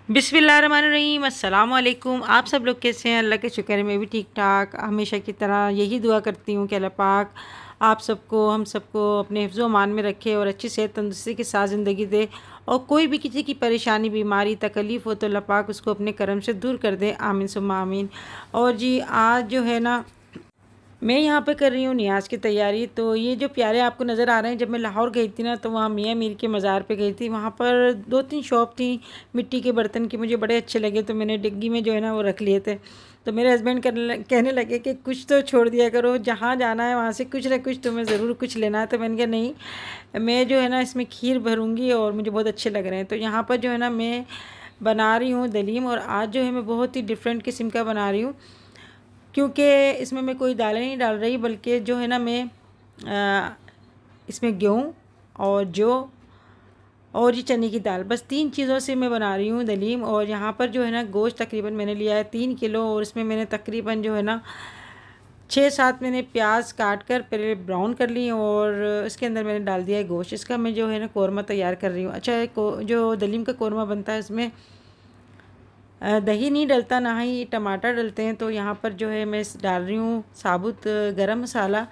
बिस्मिल्लाहिर्रहमानिर्रहीम। अस्सलाम वालेकुम। आप सब लोग कैसे हैं? अल्लाह के शुक्र है मैं भी ठीक ठाक। हमेशा की तरह यही दुआ करती हूँ कि अल्लाह पाक आप सबको हम सबको अपने हिफ्ज़ व मान में रखे और अच्छी सेहत तंदुरुस्ती के साथ ज़िंदगी दे। और कोई भी किसी की परेशानी बीमारी तकलीफ़ हो तो अल्लाह पाक उसको अपने करम से दूर कर दे। आमीन सुम्मा आमीन। और जी आज जो है ना मैं यहाँ पे कर रही हूँ नियाज़ की तैयारी। तो ये जो प्यारे आपको नज़र आ रहे हैं, जब मैं लाहौर गई थी ना तो वहाँ मियाँ मीर के मज़ार पे गई थी। वहाँ पर 2-3 शॉप थी मिट्टी के बर्तन की, मुझे बड़े अच्छे लगे तो मैंने डिग्गी में जो है ना वो रख लिए थे। तो मेरे हस्बैंड कहने लगे कि कुछ तो छोड़ दिया करो, जहाँ जाना है वहाँ से कुछ ना कुछ तुम्हें ज़रूर कुछ लेना है। तो मैंने कहा नहीं, मैं जो है ना इसमें खीर भरूँगी और मुझे बहुत अच्छे लग रहे हैं। तो यहाँ पर जो है ना मैं बना रही हूँ दलीम, और आज जो है मैं बहुत ही डिफरेंट किस्म का बना रही हूँ, क्योंकि इसमें मैं कोई दालें नहीं डाल रही, बल्कि जो है ना मैं इसमें गेहूँ और जौ और ये चने की दाल, बस 3 चीज़ों से मैं बना रही हूँ दलीम। और यहाँ पर जो है ना गोश्त तकरीबन मैंने लिया है 3 किलो, और इसमें मैंने तकरीबन जो है ना 6-7 मैंने प्याज काट कर पहले ब्राउन कर ली, और इसके अंदर मैंने डाल दिया है गोश्त। इसका मैं जो है ना कौरमा तैयार कर रही हूँ। अच्छा, जो दलीम का कौरमा बनता है इसमें दही नहीं डलता, ना ही टमाटर डलते हैं। तो यहाँ पर जो है मैं डाल रही हूँ साबुत गरम मसाला,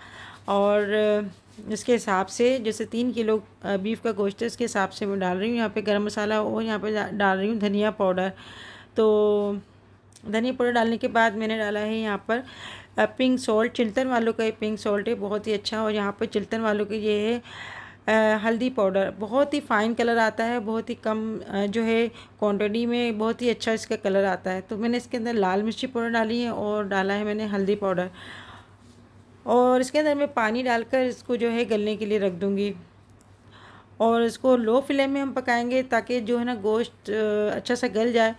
और इसके हिसाब से जैसे 3 किलो बीफ का गोश्त है इसके हिसाब से मैं डाल रही हूँ यहाँ पे गरम मसाला, और यहाँ पे डाल रही हूँ धनिया पाउडर। तो धनिया पाउडर डालने के बाद मैंने डाला है यहाँ पर पिंक सॉल्ट। चिल्तन वालों का ये पिंक सॉल्ट है, बहुत ही अच्छा। और यहाँ पर चिल्तन वालों के ये है हल्दी पाउडर, बहुत ही फ़ाइन कलर आता है, बहुत ही कम जो है क्वांटिटी में बहुत ही अच्छा इसका कलर आता है। तो मैंने इसके अंदर लाल मिर्ची पाउडर डाली है और डाला है मैंने हल्दी पाउडर, और इसके अंदर मैं पानी डालकर इसको जो है गलने के लिए रख दूँगी। और इसको लो फ्लेम में हम पकाएंगे ताकि जो है ना गोश्त अच्छा सा गल जाए।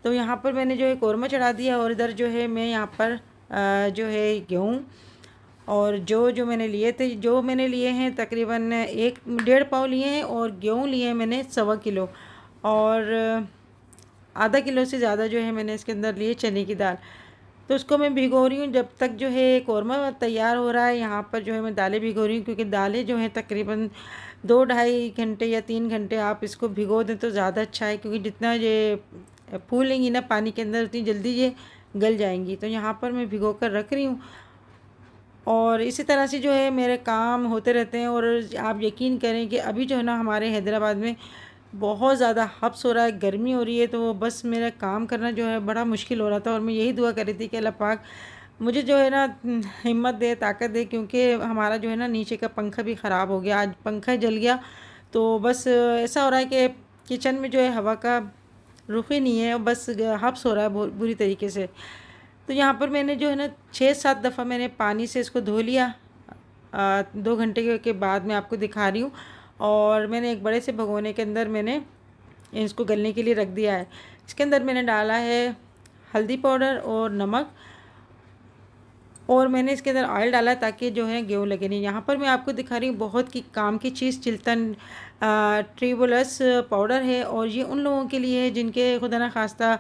तो यहाँ पर मैंने जो है कौरमा चढ़ा दिया, और इधर जो है मैं यहाँ पर जो है गेहूँ और जो मैंने लिए थे, जो मैंने लिए हैं तकरीबन 1-1.5 पाव लिए हैं, और गेहूँ लिए हैं मैंने 1.25 किलो, और आधा किलो से ज़्यादा जो है मैंने इसके अंदर लिए चने की दाल। तो उसको मैं भिगो रही हूँ जब तक जो है कौरमा तैयार हो रहा है। यहाँ पर जो है मैं दालें भिगो रही हूँ, क्योंकि दालें जो हैं तकरीबन 2-2.5 घंटे या 3 घंटे आप इसको भिगो दें तो ज़्यादा अच्छा है, क्योंकि जितना ये फूलेंगी ना पानी के अंदर उतनी जल्दी ये गल जाएंगी। तो यहाँ पर मैं भिगो कर रख रही हूँ, और इसी तरह से जो है मेरे काम होते रहते हैं। और आप यकीन करें कि अभी जो है ना हमारे हैदराबाद में बहुत ज़्यादा हब्स हो रहा है, गर्मी हो रही है, तो बस मेरा काम करना जो है बड़ा मुश्किल हो रहा था। और मैं यही दुआ कर रही थी कि अल्लाह पाक मुझे जो है ना हिम्मत दे, ताकत दे, क्योंकि हमारा जो है ना नीचे का पंखा भी ख़राब हो गया, आज पंखा जल गया। तो बस ऐसा हो रहा है कि किचन में जो है हवा का रुख ही नहीं है, बस हब्स हो रहा है बहुत बुरी तरीके से। तो यहाँ पर मैंने जो है ना 6-7 दफ़ा मैंने पानी से इसको धो लिया। 2 घंटे के बाद मैं आपको दिखा रही हूँ। और मैंने एक बड़े से भगोने के अंदर मैंने इसको गलने के लिए रख दिया है। इसके अंदर मैंने डाला है हल्दी पाउडर और नमक, और मैंने इसके अंदर ऑयल डाला ताकि जो है गेहूँ लगे नहीं। यहाँ पर मैं आपको दिखा रही हूँ बहुत की काम की चीज़, चिल्तन ट्रिबुलस पाउडर है, और ये उन लोगों के लिए है जिनके खुदा न खास्ता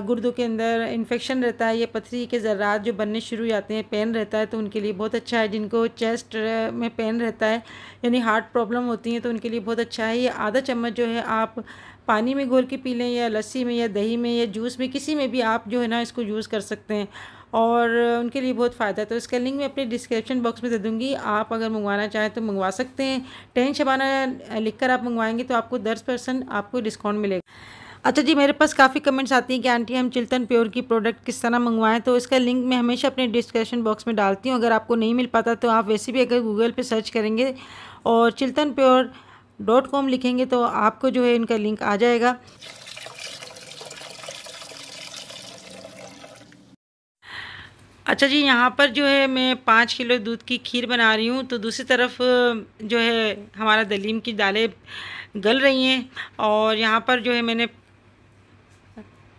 गुर्दों के अंदर इन्फेक्शन रहता है, ये पथरी के ज़र्रात जो बनने शुरू हो जाते हैं, पेन रहता है, तो उनके लिए बहुत अच्छा है। जिनको चेस्ट में पेन रहता है यानी हार्ट प्रॉब्लम होती है तो उनके लिए बहुत अच्छा है। ये आधा चम्मच जो है आप पानी में घोल के पी लें, या लस्सी में, या दही में, या जूस में, किसी में भी आप जो है ना इसको यूज़ कर सकते हैं, और उनके लिए बहुत फ़ायदा है। तो इसका लिंक मैं अपने डिस्क्रिप्शन बॉक्स में दे दूँगी, आप अगर मंगवाना चाहें तो मंगवा सकते हैं। 10 शबाना लिख कर आप मंगवाएंगे तो आपको 10% आपको डिस्काउंट मिलेगा। अच्छा जी, मेरे पास काफ़ी कमेंट्स आती हैं कि आंटी हम चिल्तन प्योर की प्रोडक्ट किस तरह मंगवाएं, तो इसका लिंक मैं हमेशा अपने डिस्क्रिप्शन बॉक्स में डालती हूँ। अगर आपको नहीं मिल पाता तो आप वैसे भी अगर गूगल पे सर्च करेंगे और chiltanpure.com लिखेंगे तो आपको जो है इनका लिंक आ जाएगा। अच्छा जी, यहाँ पर जो है मैं 5 किलो दूध की खीर बना रही हूँ। तो दूसरी तरफ जो है हमारा दलीम की दालें गल रही हैं, और यहाँ पर जो है मैंने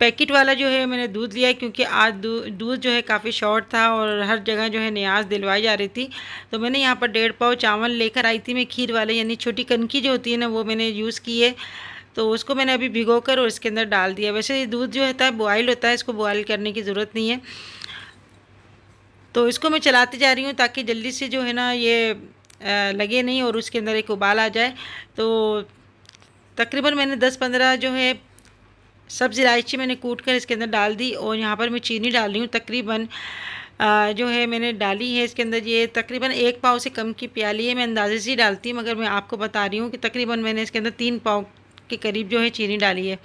पैकेट वाला जो है मैंने दूध लिया है, क्योंकि आज दूध जो है काफ़ी शॉर्ट था और हर जगह जो है नियाज़ दिलवाई जा रही थी। तो मैंने यहाँ पर 1.5 पाव चावल लेकर आई थी मैं, खीर वाले यानी छोटी कनकी जो होती है ना, वो मैंने यूज़ की है। तो उसको मैंने अभी भिगोकर और इसके अंदर डाल दिया। वैसे ये दूध जो होता है बॉयल होता है, इसको बॉयल करने की ज़रूरत नहीं है। तो इसको मैं चलाती जा रही हूँ ताकि जल्दी से जो है ना ये लगे नहीं और उसके अंदर एक उबाल आ जाए। तो तकरीबन मैंने 10-15 जो है सब्ज़ इलायची मैंने कूट कर इसके अंदर डाल दी और यहाँ पर मैं चीनी डाल रही हूँ तकरीबन जो है मैंने डाली है इसके अंदर, ये तकरीबन 1 पाव से कम की प्याली है। मैं अंदाजे से ही डालती हूँ, मगर मैं आपको बता रही हूँ कि तकरीबन मैंने इसके अंदर 3 पाव के करीब जो है चीनी डाली है।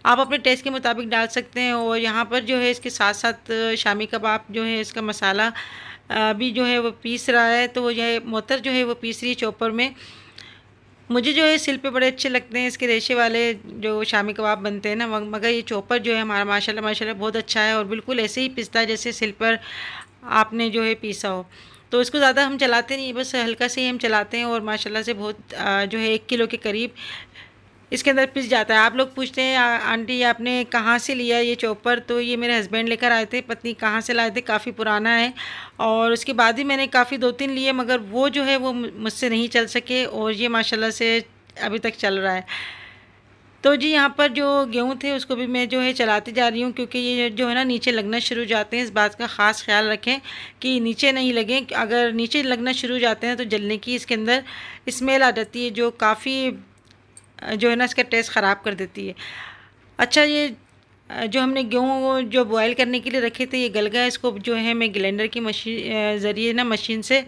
आप अपने टेस्ट के मुताबिक डाल सकते हैं। और यहाँ पर जो है इसके साथ साथ शामी कबाब जो है इसका मसाला भी जो है वो पीस रहा है। तो ये मोहतर जो है वो पीस रही है चॉपर में। मुझे जो है सिल पे बड़े अच्छे लगते हैं इसके रेशे वाले जो शामी कबाब बनते हैं ना, मगर ये चॉपर जो है हमारा माशाल्लाह माशाल्लाह बहुत अच्छा है और बिल्कुल ऐसे ही पिसता है जैसे सिल पर आपने जो है पीसा हो। तो इसको ज़्यादा हम चलाते नहीं, बस हल्का से ही हम चलाते हैं और माशाल्लाह से बहुत जो है 1 किलो के करीब इसके अंदर पिस जाता है। आप लोग पूछते हैं आंटी आपने कहाँ से लिया ये चॉपर? तो ये मेरे हस्बैंड लेकर आए थे, पत्नी कहाँ से लाए थे, काफ़ी पुराना है। और उसके बाद ही मैंने काफ़ी 2-3 लिए, मगर वो जो है वो मुझसे नहीं चल सके और ये माशाल्लाह से अभी तक चल रहा है। तो जी यहाँ पर जो गेहूँ थे उसको भी मैं जो है चलाती जा रही हूँ, क्योंकि ये जो है ना नीचे लगना शुरू हो जाते हैं। इस बात का ख़ास ख्याल रखें कि नीचे नहीं लगें। अगर नीचे लगना शुरू हो जाते हैं तो जलने की इसके अंदर स्मेल आ जाती है, जो काफ़ी जो है ना इसका टेस्ट ख़राब कर देती है। अच्छा, ये जो हमने गेहूँ जो बॉयल करने के लिए रखे थे ये गल गया। इसको जो है मैं ग्राइंडर की मशीन ज़रिए ना मशीन से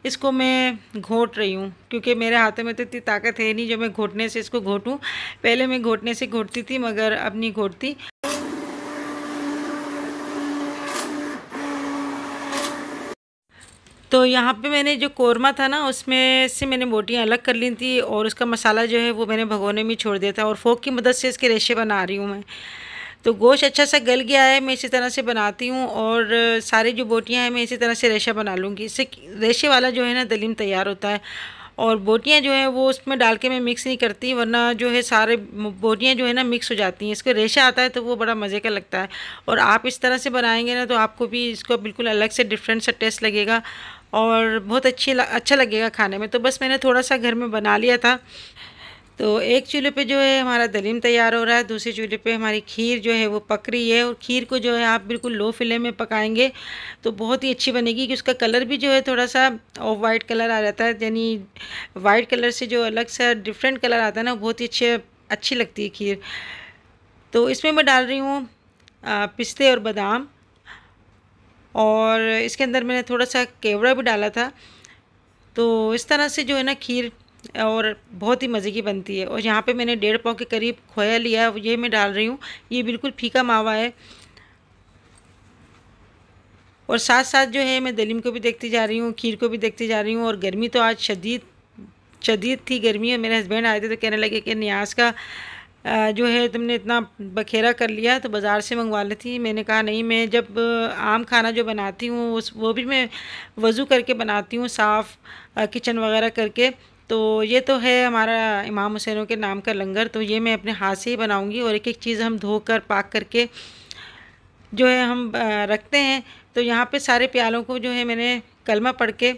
इसको मैं घोट रही हूँ, क्योंकि मेरे हाथों में तो इतनी ताकत है नहीं जो मैं घोटने से इसको घोटूँ। पहले मैं घोटने से घोटती थी, मगर अब नहीं घोटती। तो यहाँ पे मैंने जो कोरमा था ना उसमें से मैंने बोटियाँ अलग कर ली थी और उसका मसाला जो है वो मैंने भगोने में छोड़ दिया था और फोक की मदद से इसके रेशे बना रही हूँ मैं। तो गोश्त अच्छा सा गल गया है, मैं इसी तरह से बनाती हूँ और सारी जो बोटियाँ हैं मैं इसी तरह से रेशा बना लूँगी। इससे रेशे वाला जो है ना दलीम तैयार होता है। और बोटियाँ जो हैं वो उसमें डाल के मैं मिक्स नहीं करती, वरना जो है सारे बोटियाँ जो है ना मिक्स हो जाती हैं। इसको रेशा आता है तो वो बड़ा मज़े का लगता है। और आप इस तरह से बनाएंगे ना तो आपको भी इसको बिल्कुल अलग से डिफरेंट सा टेस्ट लगेगा और बहुत अच्छा लगेगा खाने में। तो बस मैंने थोड़ा सा घर में बना लिया था। तो एक चूल्हे पे जो है हमारा दलीम तैयार हो रहा है, दूसरे चूल्हे पे हमारी खीर जो है वो पक रही है। और खीर को जो है आप बिल्कुल लो फ्लेम में पकाएंगे तो बहुत ही अच्छी बनेगी, कि उसका कलर भी जो है थोड़ा सा ऑफ वाइट कलर आ जाता है, यानी वाइट कलर से जो अलग सा डिफरेंट कलर आता है ना, बहुत ही अच्छी लगती है खीर। तो इसमें मैं डाल रही हूँ पिस्ते और बादाम, और इसके अंदर मैंने थोड़ा सा केवड़ा भी डाला था। तो इस तरह से जो है ना खीर और बहुत ही मज़े की बनती है। और यहाँ पे मैंने 1.5 पाव के करीब खोया लिया, ये मैं डाल रही हूँ। ये बिल्कुल फीका मावा है। और साथ साथ जो है मैं दलीम को भी देखती जा रही हूँ, खीर को भी देखती जा रही हूँ। और गर्मी तो आज शदीद थी गर्मी, और मेरे हस्बैंड आए थे तो कहने लगे कि नियाज़ का जो है तुमने इतना बखेरा कर लिया तो बाज़ार से मंगवा लेती। मैंने कहा नहीं, मैं जब आम खाना जो बनाती हूँ वो भी मैं वज़ू करके बनाती हूँ, साफ़ किचन वगैरह करके। तो ये तो है हमारा इमाम हुसैनों के नाम का लंगर, तो ये मैं अपने हाथ से ही बनाऊँगी। और एक एक चीज़ हम धोकर पाक करके जो है हम रखते हैं। तो यहाँ पे सारे प्यालों को जो है मैंने कलमा पढ़ के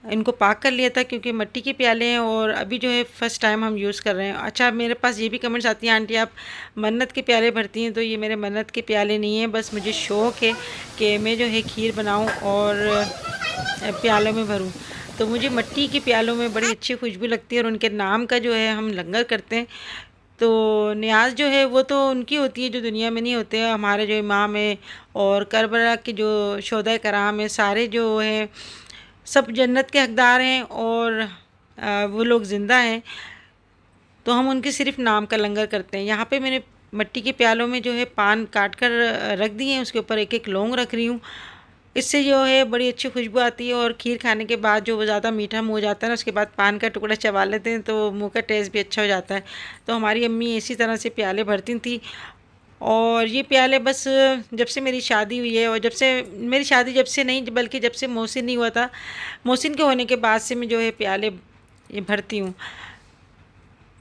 इनको पाक कर लिया था, क्योंकि मिट्टी के प्याले हैं और अभी जो है फ़र्स्ट टाइम हम यूज़ कर रहे हैं। अच्छा, मेरे पास ये भी कमेंट्स आती हैं आंटी आप मन्नत के प्याले भरती हैं, तो ये मेरे मन्नत के प्याले नहीं हैं, बस मुझे शौक़ है कि मैं जो है खीर बनाऊं और प्यालों में भरूं। तो मुझे मिट्टी के प्यालों में बड़ी अच्छी खुशबू लगती है और उनके नाम का जो है हम लंगर करते हैं। तो नियाज़ जो है वो तो उनकी होती है जो दुनिया में नहीं होते हैं। हमारे जो इमाम है और करबला के जो शोहदा कराम है, सारे जो हैं सब जन्नत के हकदार हैं और वो लोग ज़िंदा हैं, तो हम उनके सिर्फ नाम का लंगर करते हैं। यहाँ पे मैंने मिट्टी के प्यालों में जो है पान काट कर रख दिए हैं, उसके ऊपर एक एक लौंग रख रही हूँ। इससे जो है बड़ी अच्छी खुशबू आती है। और खीर खाने के बाद जो वो ज़्यादा मीठा मुँह हो जाता है ना, उसके बाद पान का टुकड़ा चबा लेते हैं तो मुँह का टेस्ट भी अच्छा हो जाता है। तो हमारी अम्मी इसी तरह से प्याले भरती थी। और ये प्याले बस जब से मेरी शादी हुई है, और जब से मेरी शादी जब से नहीं बल्कि जब से मोहसिन नहीं हुआ था, मोहसिन के होने के बाद से मैं जो है प्याले ये भरती हूँ।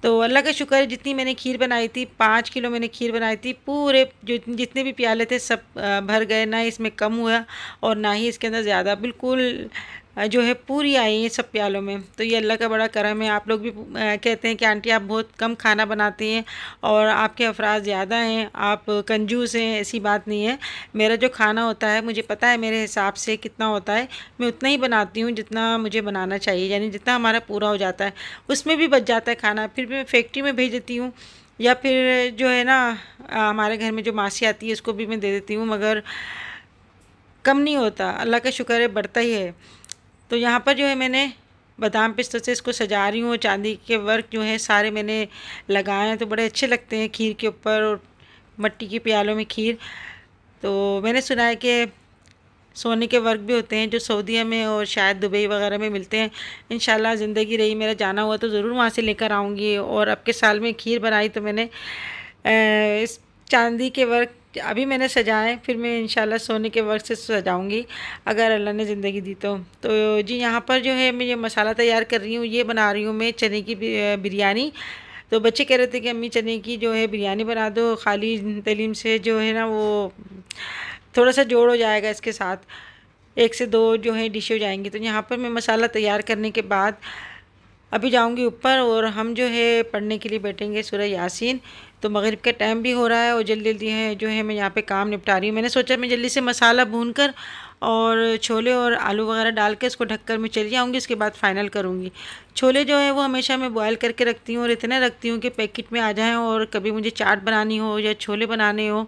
तो अल्लाह का शुक्र है, जितनी मैंने खीर बनाई थी 5 किलो मैंने खीर बनाई थी, पूरे जो जितने भी प्याले थे सब भर गए, ना इसमें कम हुआ और ना ही इसके अंदर ज़्यादा, बिल्कुल जो है पूरी आई है सब प्यालों में। तो ये अल्लाह का बड़ा करम है। आप लोग भी कहते हैं कि आंटी आप बहुत कम खाना बनाती हैं और आपके अफराद ज़्यादा हैं, आप कंजूस हैं। ऐसी बात नहीं है, मेरा जो खाना होता है मुझे पता है मेरे हिसाब से कितना होता है, मैं उतना ही बनाती हूँ जितना मुझे बनाना चाहिए, यानी जितना हमारा पूरा हो जाता है। उसमें भी बच जाता है खाना, फिर भी मैं फैक्ट्री में भेज देती हूँ, या फिर जो है ना हमारे घर में जो मासी आती है उसको भी मैं दे देती हूँ, मगर कम नहीं होता, अल्लाह का शुक्र है बढ़ता ही है। तो यहाँ पर जो है मैंने बादाम पिस्तों से इसको सजा रही हूँ। चांदी के वर्क जो है सारे मैंने लगाए हैं, तो बड़े अच्छे लगते हैं खीर के ऊपर, और मट्टी की प्यालों में खीर। तो मैंने सुना है कि सोने के वर्क भी होते हैं जो सऊदीया में और शायद दुबई वगैरह में मिलते हैं। इंशाल्लाह ज़िंदगी रही, मेरा जाना हुआ तो ज़रूर वहाँ से लेकर आऊँगी। और अब के साल में खीर बनाई तो मैंने इस चांदी के वर्क अभी मैंने सजाए, फिर मैं इंशाल्लाह सोने के वर्क से सजाऊंगी अगर अल्लाह ने ज़िंदगी दी तो जी यहाँ पर जो है मैं ये मसाला तैयार कर रही हूँ। ये बना रही हूँ मैं चने की बिरयानी। तो बच्चे कह रहे थे कि अम्मी चने की जो है बिरयानी बना दो, खाली तलीम से जो है ना वो थोड़ा सा जोड़ हो जाएगा, इसके साथ 1 से 2 जो है डिश हो जाएंगी। तो यहाँ पर मैं मसाला तैयार करने के बाद अभी जाऊंगी ऊपर, और हम जो है पढ़ने के लिए बैठेंगे सूरह यासीन। तो मगरिब का टाइम भी हो रहा है और जल्दी जल्दी है जो है मैं यहाँ पे काम निपटा रही हूँ। मैंने सोचा मैं जल्दी से मसाला भूनकर और छोले और आलू वगैरह डाल के इसको ढककर मैं चली जाऊँगी, इसके बाद फाइनल करूँगी। छोले जो है वो हमेशा मैं बॉयल करके रखती हूँ, और इतने रखती हूँ कि पैकेट में आ जाएँ। और कभी मुझे चाट बनानी हो या छोले बनाने हो,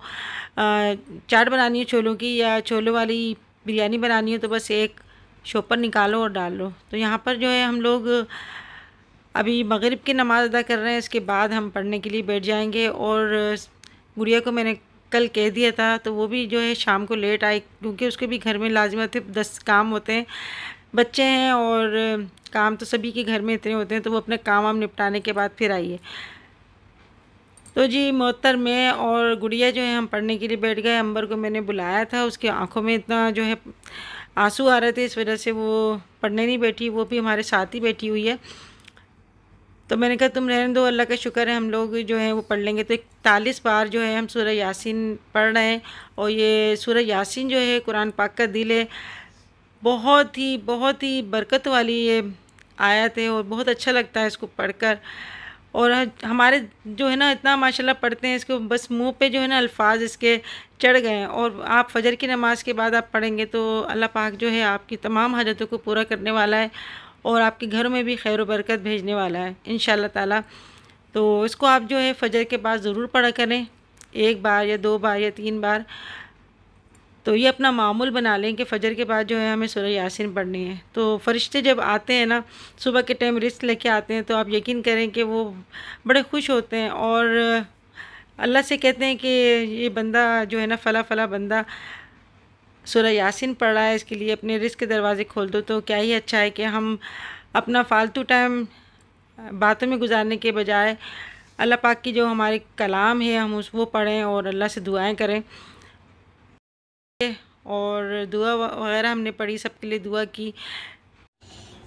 चाट बनानी हो छोलों की या छोलों वाली बिरयानी बनानी हो, तो बस एक शॉपर निकालो और डाल लो। तो यहाँ पर जो है हम लोग अभी मगरिब की नमाज़ अदा कर रहे हैं, इसके बाद हम पढ़ने के लिए बैठ जाएंगे। और गुड़िया को मैंने कल कह दिया था, तो वो भी जो है शाम को लेट आई, क्योंकि उसके भी घर में लाजिमत 10 काम होते हैं, बच्चे हैं और काम तो सभी के घर में इतने होते हैं। तो वो अपने काम वाम निपटाने के बाद फिर आई है। तो जी मोहतर मैं और गुड़िया जो है हम पढ़ने के लिए बैठ गए। अंबर को मैंने बुलाया था, उसकी आंखों में इतना जो है आंसू आ रहे थे, इस वजह से वो पढ़ने नहीं बैठी, वो भी हमारे साथ ही बैठी हुई है। तो मैंने कहा तुम रहने दो, अल्लाह का शुक्र है हम लोग जो है वो पढ़ लेंगे। तो 41 बार जो है हम सूरह यासीन पढ़ रहे हैं। और ये सूरह यासीन जो है कुरान पाक का दिल है, बहुत ही बरकत वाली ये आयत है, और बहुत अच्छा लगता है इसको पढ़कर। और हमारे जो है ना इतना माशाल्लाह पढ़ते हैं इसको, बस मुंह पे जो है ना अल्फाज इसके चढ़ गए हैं। और आप फजर की नमाज़ के बाद आप पढ़ेंगे तो अल्लाह पाक जो है आपकी तमाम हाजतों को पूरा करने वाला है, और आपके घरों में भी खैर बरकत भेजने वाला है इंशाल्लाह ताला। तो इसको आप जो है फजर के बाद ज़रूर पढ़ा करें, 1 बार या 2 बार या 3 बार। तो ये अपना मामूल बना लें कि फ़जर के बाद जो है हमें सूरह यासीन पढ़नी है। तो फ़रिश्ते जब आते हैं ना सुबह के टाइम रिज़्क़ लेके आते हैं, तो आप यकीन करें कि वो बड़े खुश होते हैं, और अल्लाह से कहते हैं कि ये बंदा जो है ना फ़ला फ़ला बंदा सूरह यासीन पढ़ रहा है, इसके लिए अपने रिज़्क़ के दरवाज़े खोल दो। तो क्या ही अच्छा है कि हम अपना फ़ालतू टाइम बातों में गुजारने के बजाय अल्लाह पाक की जो हमारे कलाम है हम वो पढ़ें और अल्लाह से दुआएं करें। और दुआ वगैरह हमने पढ़ी, सबके लिए दुआ की।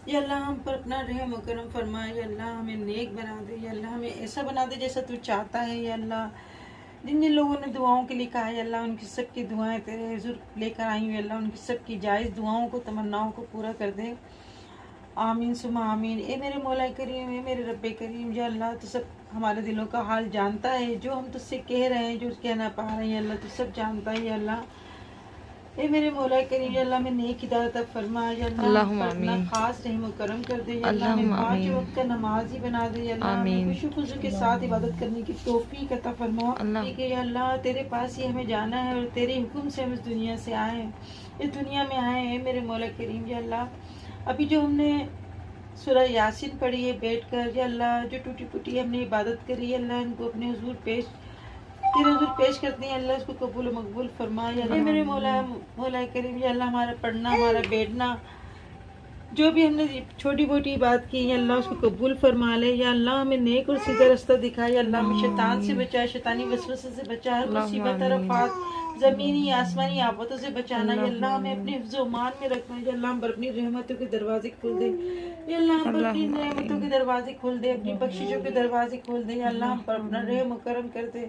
या अल्लाह हम पर अपना रहम और करम फरमा, या अल्लाह हमें नेक बना दे, या अल्लाह हमें ऐसा बना दे जैसा तू चाहता है। या अल्लाह जिन जिन लोगों ने दुआओं के लिए कहा है, या अल्लाह उनकी सबकी दुआएं तेरे हुज़ूर लेकर आई हुई, अल्लाह उनकी सबकी जायज़ दुआओं को तमन्नाओं को पूरा कर दे। आमीन सुमा आमीन। ए मेरे मौला करीम, ए मेरे रब्बे करीम, या अल्लाह तो सब हमारे दिलों का हाल जानता है, जो हम तुझसे कह रहे हैं, जो कहना पा रहे हैं, अल्लाह तो सब जानता है। या अल्लाह ए मेरे मौला करीम, या अल्लाह में नेक हिदायत फरमा, या अल्लाह अपना खास रहम और करम कर दे। या अल्लाह में 5 वक्त का नमाज ही बना दे। या अल्लाह हमें खुशी के साथ इबादत करने की तौफीक अता फरमा। या अल्लाह तेरे पास ही हमें जाना है, और तेरे हुक्म से हम इस दुनिया से आए हैं, इस दुनिया में आए हैं मेरे मौला करीम। या अल्लाह अभी जो हमने सूरह यासीन पढ़ी है बैठकर, या अल्लाह जो टूटी फूटी हमने इबादत करी है, अल्लाह इनको अपने हुजूर तेरे हुजूर पेश करते हैं, अल्लाह इसको कबूल और मकबूल फरमाए। या अल्लाह मेरे मौला करीम, या अल्लाह हमारा पढ़ना हमारा बैठना जो भी हमने छोटी मोटी बात की है, अल्लाह उसको कबूल फरमा ले। या अल्लाह हमें नेक और सीधा रास्ता दिखाए। या अल्लाह हमें शैतान से बचाए, शैतानी वसवसे से बचाए, हर मुसीबत आफत ज़मीनी आसमानी आफतों से बचाना। या अल्लाह हमें अपने हिफ्ज़ मान में रखना। या अल्लाह हम पर अपनी रहमतों के दरवाजे खोल दे। या अल्लाह हम पर अपनी रहमतों के दरवाजे खोल दे, अपनी बख्शिशों के दरवाजे खोल दे। या अल्लाह हम पर अपना रहम और करम कर दे।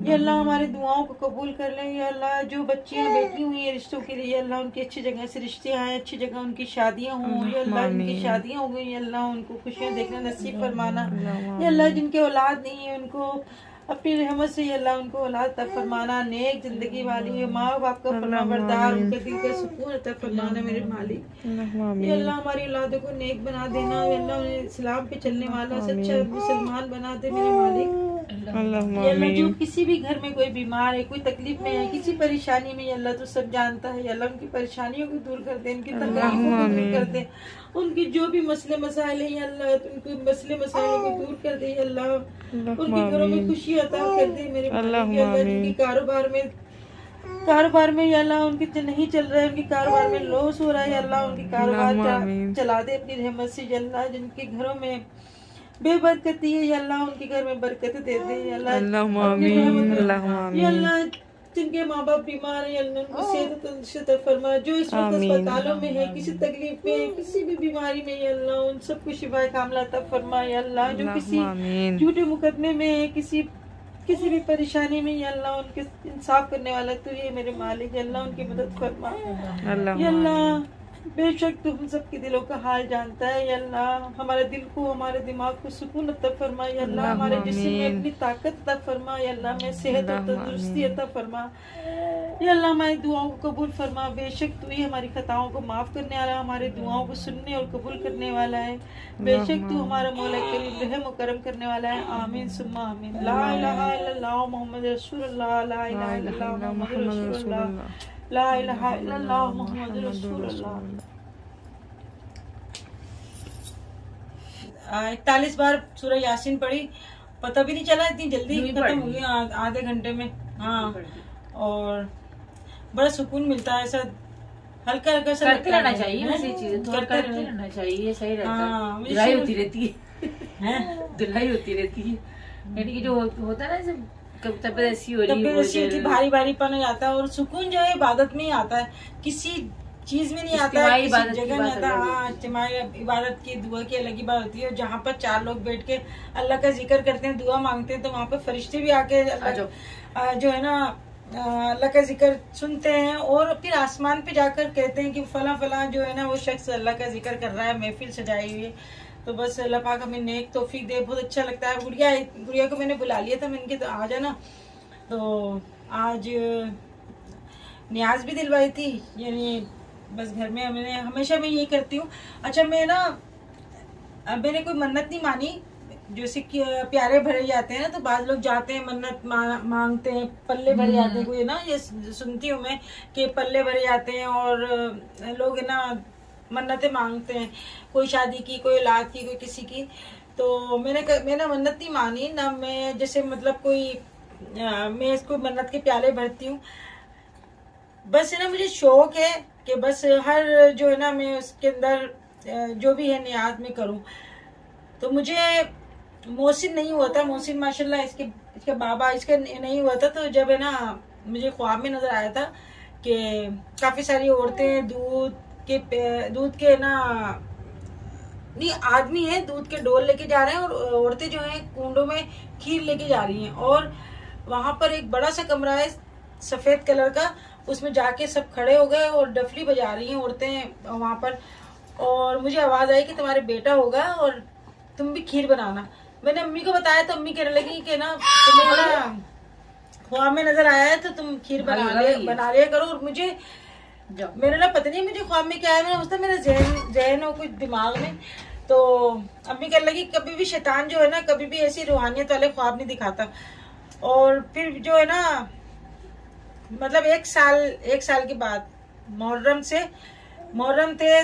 या अल्लाह हमारी दुआओं को कबूल कर ले। या अल्लाह जो बच्चियां बैठी हुई हैं रिश्तों के लिए, अल्लाह उनकी अच्छी जगह से रिश्ते आए, अच्छी जगह उनकी शादियां हों। या अल्लाह जिनकी शादियां हो गई, अल्लाह उनको खुशियां देखना नसीब फरमाना। या अल्लाह जिनके औलाद नहीं है उनको अपनी रहमत से या अल्लाह उनको औलाद तक फरमाना, नेक जिंदगी वाली माँ बाप का फरमाबरदार, उनके दिल का सुकून अता फरमाना मेरे मालिक। या अल्लाह हमारी औलादों को नेक बना देना। या अल्लाह उन्हें इस्लाम पे चलने वाला सच्चा मुसलमान बना दे मेरे मालिक। अल्लाह जो किसी भी घर में कोई बीमार है, कोई तकलीफ में है, किसी परेशानी में, अल्लाह तो सब जानता है। अल्लाह उनकी परेशानियों को दूर कर दे, उनकी तकलीफों को दूर कर दे, उनकी जो भी मसले मसाइल है अल्लाह उनके मसले मसाइलों को दूर कर दे। अल्लाह उनके घरों में खुशी अता कर दे मेरे अल्लाह। जिनकी कारोबार में अल्लाह उनके नहीं चल रहा है, उनके कारोबार में लॉस हो रहा है, अल्लाह उनके कारोबार चला दे अपनी रहमत से। अल्लाह जिनके घरों में बेबरकती है अल्लाह उनके घर में बरकत दे दे अल्लाह। अल्लाह जिनके माँ बाप बीमार है अल्लाह उनको सेहत तंदुरुस्ती फरमा। जो इस वक्त अस्पतालों में है, किसी तकलीफ में, किसी भी बीमारी में अल्लाह उन सबको शिफा कामला अता फरमा। अल्लाह जो किसी झूठे मुकदमे में है, किसी भी परेशानी में अल्लाह उनके इंसाफ करने वाला तो ये मेरे मालिक अल्लाह उनकी मदद फरमा। अल्लाह बेशक तुम हम सबके दिलों का हाल जानता है अल्लाह। हमारे दिल को, हमारे दिमाग को सुकून अता फरमा अल्लाह। हमारे जिस्म में अपनी ताकत अता फरमा अल्लाह। में सेहत और तंदुरुस्ती अता फरमा अल्लाह। हमारी दुआओं को कबूल फरमा। बेशक तू ही हमारी खताओं को माफ करने वाला, हमारे दुआओं को सुनने और कबूल करने वाला है। बेशक तू हमारा मौला करीम रहम और करम करने वाला है। आमीन सुम्मा आमीन। ला इलाहा इल्लल्लाह मुहम्मद रसूलुल्लाह, ला इलाहा इल्लल्लाह मुहम्मद रसूलुल्लाह, ला इलाहा इल्लल्लाह मुहम्मद रसूलुल्लाह। 41 बार सूरह यासीन पढ़ी, पता भी नहीं चला, इतनी जल्दी खत्म हो गई आधे घंटे में। हाँ, और बड़ा सुकून मिलता है, ऐसा हल्का हल्का सा करते रहना चाहिए। ऐसी चीजें थोड़ा करते रहना चाहिए, सही रहता है। धुलाई होती रहती है, धुलाई होती रहती है, यानी कि जो होता है ना तबीयत ऐसी हो रही है, भारी भारीपन हो जाता है। और सुकून जो है इबादत में ही आता है, किसी चीज में नहीं आता है, किसी जगह नहीं आता। हाँ, इज्तिमाई इबादत की दुआ की अलग ही बात होती है। जहाँ पर 4 लोग बैठ के अल्लाह का जिक्र करते हैं, दुआ मांगते हैं, तो वहाँ पर फरिश्ते भी आके जो है ना अल्लाह का जिक्र सुनते हैं। और फिर आसमान पे जाकर कहते हैं कि फला फला जो है ना वो शख्स अल्लाह का जिक्र कर रहा है, महफिल सजाई हुई है। तो बस अल्लाह पाक हमें नेक तौफीक दे, बहुत अच्छा लगता है। गुड़िया को मैंने बुला लिया था, मैंने तो आ जाना, तो आज न्याज भी दिलवाई थी। यानी बस घर में मैंने हमेशा मैं यही करती हूँ। अच्छा, मैंने कोई मन्नत नहीं मानी। जैसे कि प्यारे भरे जाते हैं ना, तो बाद लोग जाते हैं मन्नत मांगते हैं, पल्ले भरे जाते हैं। कोई ना ये सुनती हूँ मैं कि पल्ले भरे जाते हैं और लोग है ना मन्नतें मांगते हैं, कोई शादी की, कोई औलाद की, कोई किसी की। तो मैंने मन्नत नहीं मानी ना। मैं जैसे मतलब मैं इसको मन्नत के प्याले भरती हूँ। बस है ना मुझे शौक है कि बस हर जो है ना मैं उसके अंदर जो भी है नियाज में करूँ। तो मुझे मोहसिन नहीं हुआ था, मोहसिन माशाल्लाह इसके बाबा इसका नहीं हुआ था। तो जब है ना मुझे ख्वाब में नजर आया था कि काफी सारी औरतें दूध के ना नहीं आदमी है दूध के डोल लेके जा रहे हैं, और औरतें जो हैं कुंडों में खीर लेके जा रही हैं। और वहां पर एक बड़ा सा कमरा है सफेद कलर का, उसमें जाके सब खड़े हो गए और डफली बजा रही हैं औरतें वहां पर। और मुझे आवाज आई कि तुम्हारे बेटा होगा और तुम भी खीर बनाना। मैंने अम्मी को बताया तो अम्मी कहने लगी कि ना तुम्हें ना ख्वाब में नजर आया है तो तुम खीर बना लिया करो। और मुझे मेरे ना पता नहीं मुझे ख्वाब में क्या है, मैंने उसने मेरा जहन हो कुछ दिमाग में। तो अम्मी कहने लगी कभी भी शैतान जो है ना कभी भी ऐसी रूहानियत वाले ख्वाब नहीं दिखाता। और फिर जो है ना मतलब एक साल के बाद मुहर्रम थे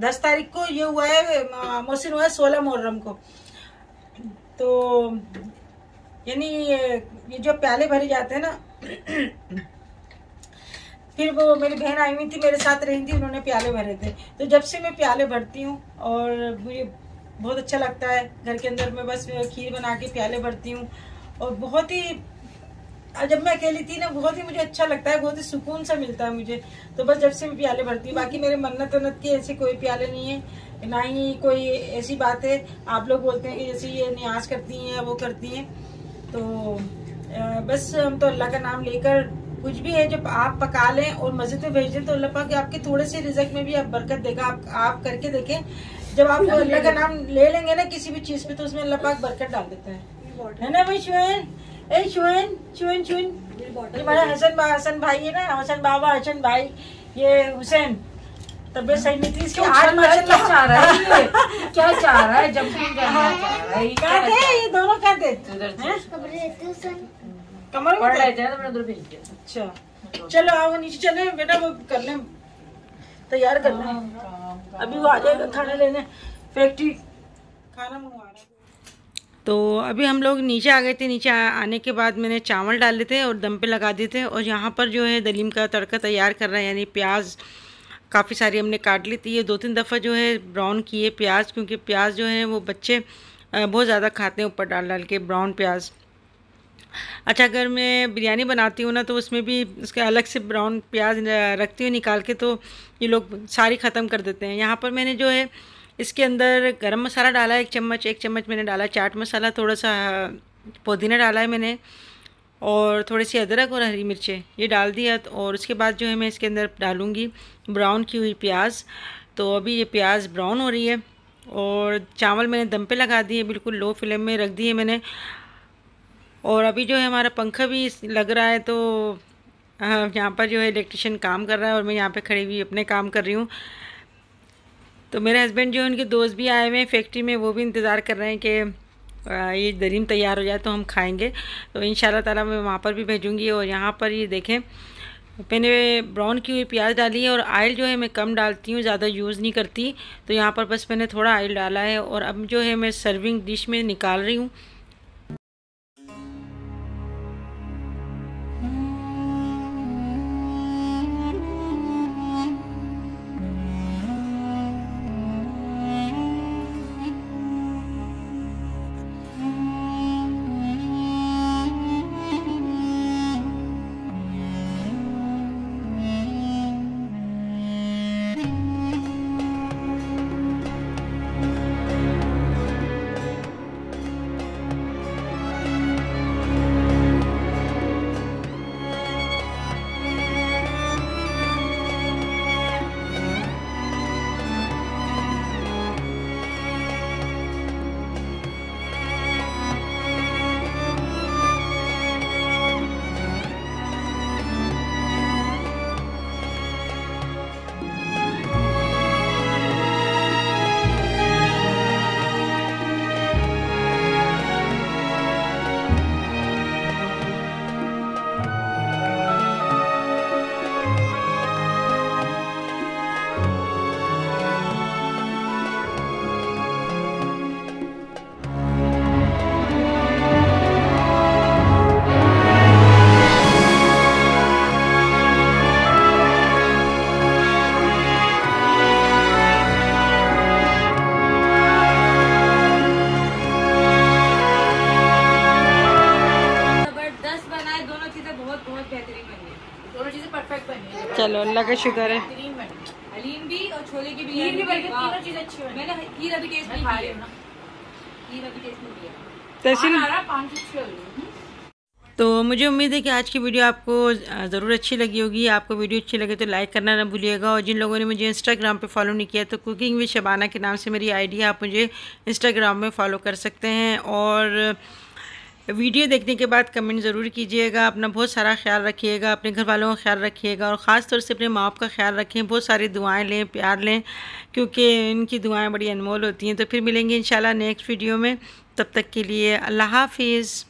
10 तारीख को, ये हुआ है मोहसिन हुआ है 16 मुहर्रम को। तो यानी ये जो प्याले भरे जाते हैं ना फिर वो मेरी बहन आई हुई थी मेरे साथ रही थी, उन्होंने प्याले भरे थे। तो जब से मैं प्याले भरती हूँ और मुझे बहुत अच्छा लगता है, घर के अंदर मैं बस खीर बना के प्याले भरती हूँ। और बहुत ही जब मैं अकेली थी ना बहुत ही मुझे अच्छा लगता है, बहुत ही सुकून सा मिलता है मुझे। तो बस जब से मैं प्याले भरती हूँ, बाकी मेरे मन्नत की ऐसे कोई प्याले नहीं है, ना ही कोई ऐसी बात है। आप लोग बोलते हैं कि जैसे ये नियाज करती हैं वो करती हैं, तो बस हम तो अल्लाह का नाम लेकर कुछ भी है जब आप पका लें और मस्जिद में भेज दें तो अल्लाह पाक आपके थोड़े से रिज़्क में भी आप बरकत देगा। आप करके देखें, जब आप अल्लाह का नाम ले लेंगे ना किसी भी चीज पे तो उसमें अल्लाह पाक बरकत डाल देता है ना भाई। शुएन हमारा हसन भाई है ना, हसन बाबा, हसन भाई, ये हुसैन तबीयत सही नहीं थी इसकी। आज माशाल्लाह चाह रहा है ये, क्या चाह रहा है, जंपिंग करना चाह रहा है, कहते हैं ये दोनों कहते हैं कमर पढ़ रहे थे ना, मैंने उधर भेज दिया। अच्छा चलो आओ नीचे चले बेटा, वो कर लें तैयार कर लें, अभी वो आ जाएगा खाना लेने, फैक्ट्री खाना मंगवा रहा है। तो अभी हम लोग नीचे आ गए थे। नीचे आने के बाद मैंने चावल डाले थे और दम पे लगा दिए थे, और यहाँ पर जो है दलीम का तड़का तैयार कर रहा है, यानी प्याज काफ़ी सारी हमने काट ली थी। ये 2-3 दफ़ा जो है ब्राउन किए प्याज, क्योंकि प्याज जो है वो बच्चे बहुत ज़्यादा खाते हैं ऊपर डाल डाल के ब्राउन प्याज। अच्छा, अगर मैं बिरयानी बनाती हूँ ना तो उसमें भी उसके अलग से ब्राउन प्याज रखती हूँ निकाल के, तो ये लोग सारी ख़त्म कर देते हैं। यहाँ पर मैंने जो है इसके अंदर गरम मसाला डाला है 1 चम्मच मैंने डाला चाट मसाला, थोड़ा सा पुदीना डाला है मैंने, और थोड़ी सी अदरक और हरी मिर्चें ये डाल दिया। और उसके बाद जो है मैं इसके अंदर डालूँगी ब्राउन की हुई प्याज। तो अभी ये प्याज ब्राउन हो रही है, और चावल मैंने दम पे लगा दिए, बिल्कुल लो फ्लेम में रख दिए मैंने। और अभी जो है हमारा पंखा भी लग रहा है, तो यहाँ पर जो है इलेक्ट्रिशियन काम कर रहा है और मैं यहाँ पे खड़ी हुई अपने काम कर रही हूँ। तो मेरे हस्बैंड जो है उनके दोस्त भी आए हुए हैं फैक्ट्री में, वो भी इंतज़ार कर रहे हैं कि ये दलीम तैयार हो जाए तो हम खाएंगे। तो इंशाल्लाह ताला मैं वहाँ पर भी भेजूँगी। और यहाँ पर ये देखें मैंने ब्राउन की हुई प्याज डाली है, और आयल जो है मैं कम डालती हूँ, ज़्यादा यूज़ नहीं करती। तो यहाँ पर बस मैंने थोड़ा आयल डाला है, और अब जो है मैं सर्विंग डिश में निकाल रही हूँ। चलो अल्लाह का शुक्र है। हलीम भी और छोले की बिरयानी भी, तीनों चीज अच्छी बनी। मैंने खीर अभी टेस्ट नहीं किया, खीर अभी टेस्ट नहीं किया। तो मुझे उम्मीद है कि आज की वीडियो आपको ज़रूर अच्छी लगी होगी। आपको वीडियो अच्छी लगे तो लाइक करना ना भूलिएगा। और जिन लोगों ने मुझे इंस्टाग्राम पे फॉलो नहीं किया तो कुकिंग विद शबाना के नाम से मेरी आईडी है, आप मुझे इंस्टाग्राम में फ़ॉलो कर सकते हैं। और वीडियो देखने के बाद कमेंट ज़रूर कीजिएगा। अपना बहुत सारा ख्याल रखिएगा, अपने घर वालों का ख्याल रखिएगा, और ख़ास तौर से अपने माँ बाप का ख्याल रखें। बहुत सारी दुआएं लें, प्यार लें, क्योंकि इनकी दुआएं बड़ी अनमोल होती हैं। तो फिर मिलेंगे इंशाल्लाह नेक्स्ट वीडियो में। तब तक के लिए अल्लाह हाफिज़।